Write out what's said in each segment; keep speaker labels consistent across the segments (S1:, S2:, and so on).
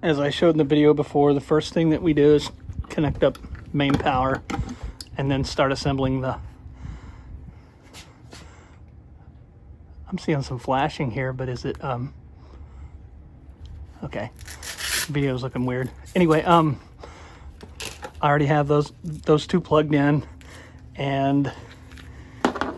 S1: as I showed in the video before, the first thing that we do is connect up main power and then start assembling the... I'm seeing some flashing here, but is it... Okay, video's looking weird. Anyway, I already have those two plugged in, and the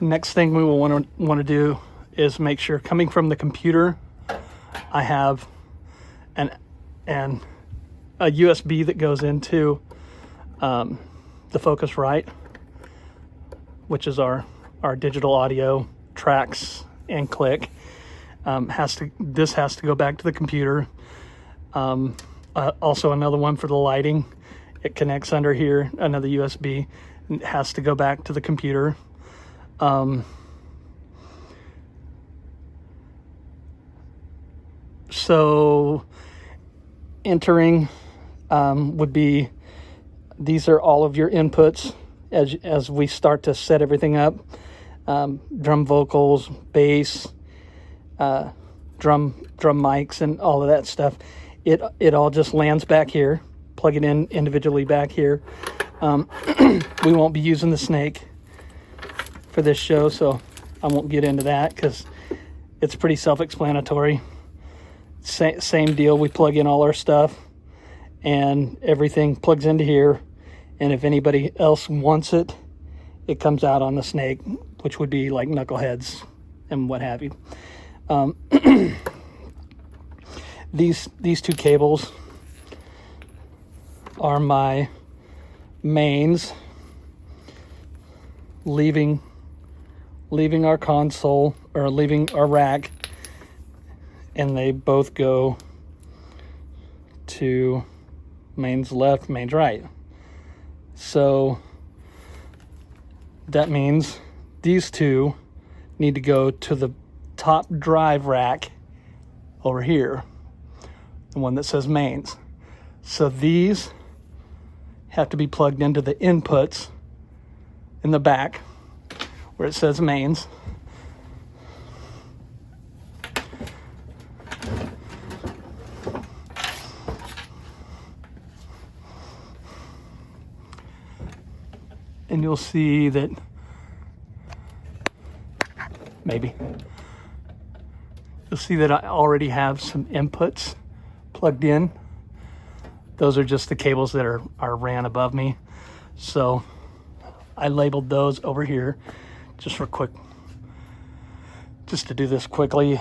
S1: next thing we will want to do is make sure, coming from the computer, I have a USB that goes into the Focusrite, which is our digital audio tracks and click. This has to go back to the computer. Also another one for the lighting. It connects under here, another USB. It has to go back to the computer. So entering would be, these are all of your inputs as we start to set everything up. Drum vocals, bass, drum mics, and all of that stuff. It all just lands back here. Plug it in individually back here. We won't be using the snake for this show, so I won't get into that because it's pretty self-explanatory. Same deal. We plug in all our stuff and everything plugs into here, and if anybody else wants it, it comes out on the snake, which would be like knuckleheads and what have you. These two cables are my mains leaving our console, or leaving our rack, and they both go to mains left, mains right. So that means these two need to go to the top drive rack over here, the one that says mains. So these have to be plugged into the inputs in the back where it says mains. And you'll see that you'll see that I already have some inputs plugged in. Those are just the cables that are ran above me. So I labeled those over here just to do this quickly.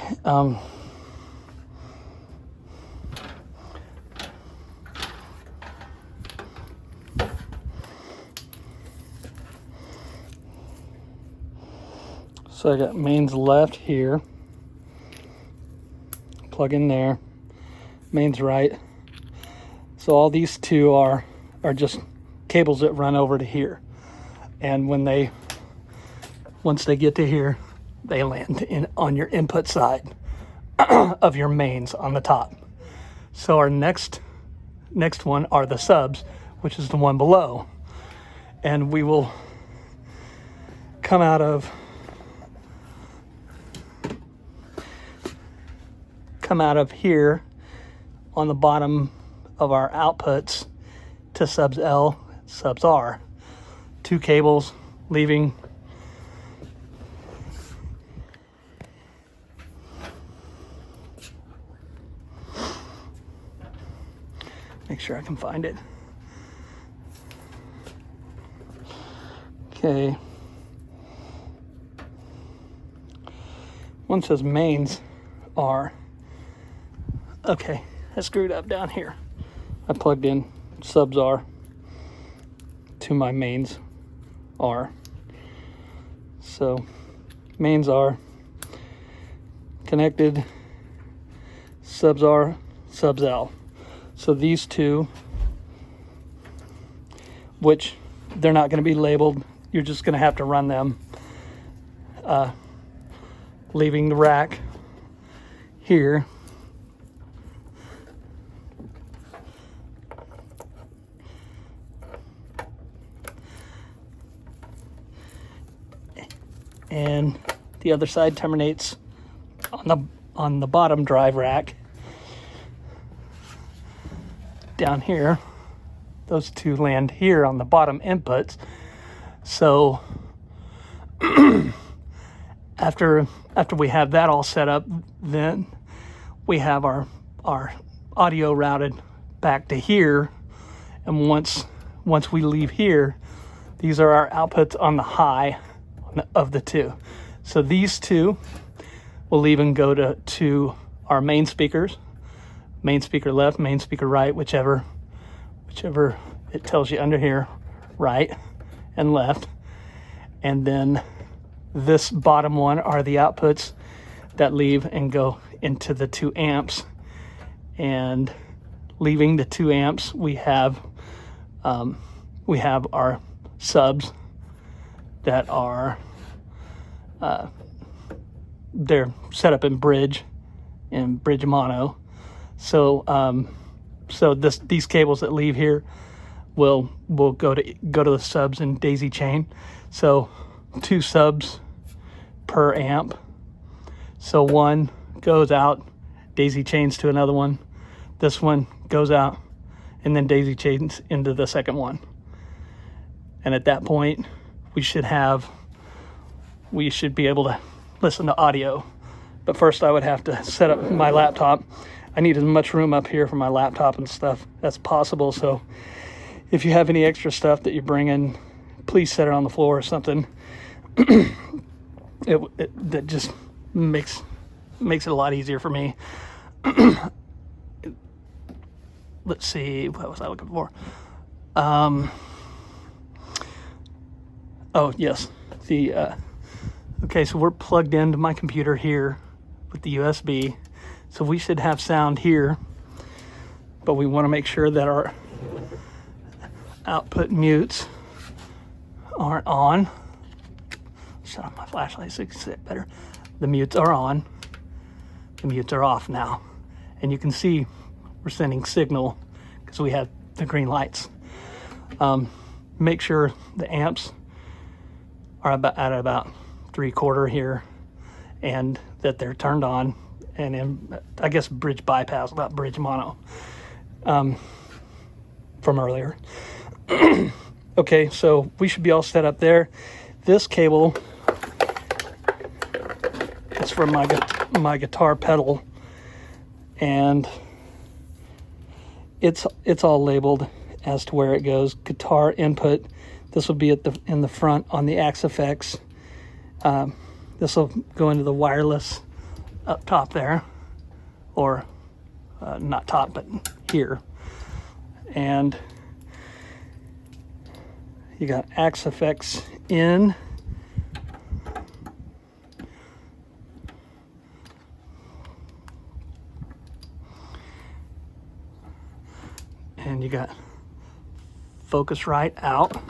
S1: So I got mains left here, plug in there, mains right. So all these two are just cables that run over to here. And once they get to here, they land on your input side of your mains on the top. So our next one are the subs, which is the one below. And we will come out of here on the bottom of our outputs to subs L, subs R. Two cables leaving make sure I can find it. Okay. One says mains R. Okay, I screwed up down here. I plugged in subs R to my mains R. So mains R connected, subs R, subs L. So these two, which they're not going to be labeled, you're just going to have to run them, leaving the rack here. And the other side terminates on the bottom drive rack down here. Those two land here on the bottom inputs. So after we have that all set up, then we have our audio routed back to here. And once we leave here, these are our outputs on the high of the two. So these two will leave and go to our main speakers, main speaker left, main speaker right, whichever it tells you under here, right and left. And then this bottom one are the outputs that leave and go into the 2 amps. And leaving the 2 amps, we have our subs that are they're set up in bridge mono. So these cables that leave here will go to the subs in daisy chain. So 2 subs per amp. So one goes out, daisy chains to another one. This one goes out and then daisy chains into the second one. And at that point, we should be able to listen to audio. But first I would have to set up my laptop. I need as much room up here for my laptop and stuff as possible. So if you have any extra stuff that you bring in, please set it on the floor or something. That just makes it a lot easier for me. Let's see, what was I looking for? Oh yes, okay, so we're plugged into my computer here with the USB. So we should have sound here, but we want to make sure that our output mutes aren't on. Shut off my flashlight so you can see it better. The mutes are on. The mutes are off now. And you can see we're sending signal because we have the green lights. Make sure the amps are at about 3/4 here and that they're turned on and in, I guess, bridge bypass, not bridge mono, from earlier. Okay, so we should be all set up there. This cable is from my guitar pedal, and it's all labeled as to where it goes. Guitar input. This will be in the front on the Axe-Fx. This will go into the wireless up top there, or not top, but here. And you got Axe-Fx in. And you got Focusrite out.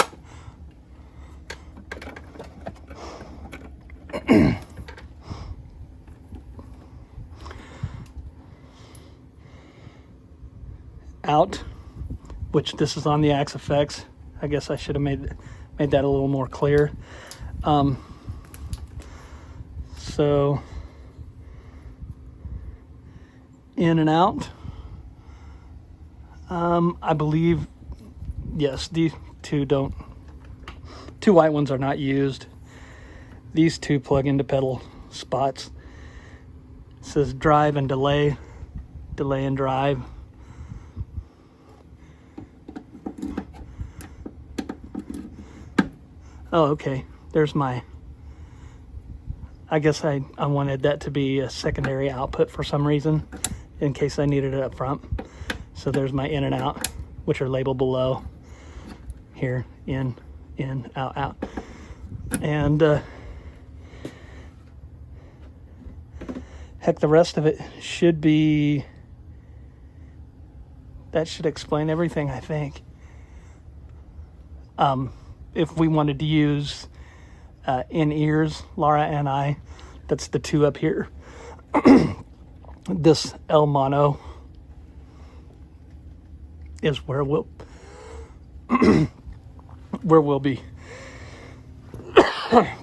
S1: Out, which this is on the Axe-Fx. I guess I should have made that a little more clear. So in and out. I believe, yes, these two white ones are not used. These two plug into pedal spots. It says drive and delay and drive. Oh, okay, there's my, I guess I wanted that to be a secondary output for some reason, in case I needed it up front. So there's my in and out, which are labeled below here, in, out. And heck, the rest of it should be, that should explain everything, I think. If we wanted to use in-ears, Laura and I, that's the two up here. This L mono is where we'll be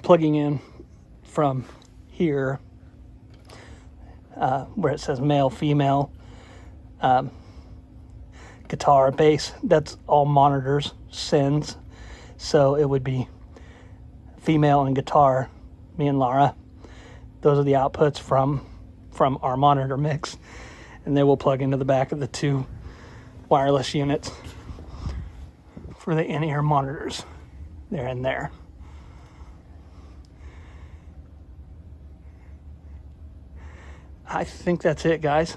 S1: plugging in from here, where it says male, female, because guitar, bass. That's all monitors, sends. So it would be female and guitar, me and Laura. Those are the outputs from our monitor mix. And they will plug into the back of the 2 wireless units for the in-ear monitors. They're in there. I think that's it, guys.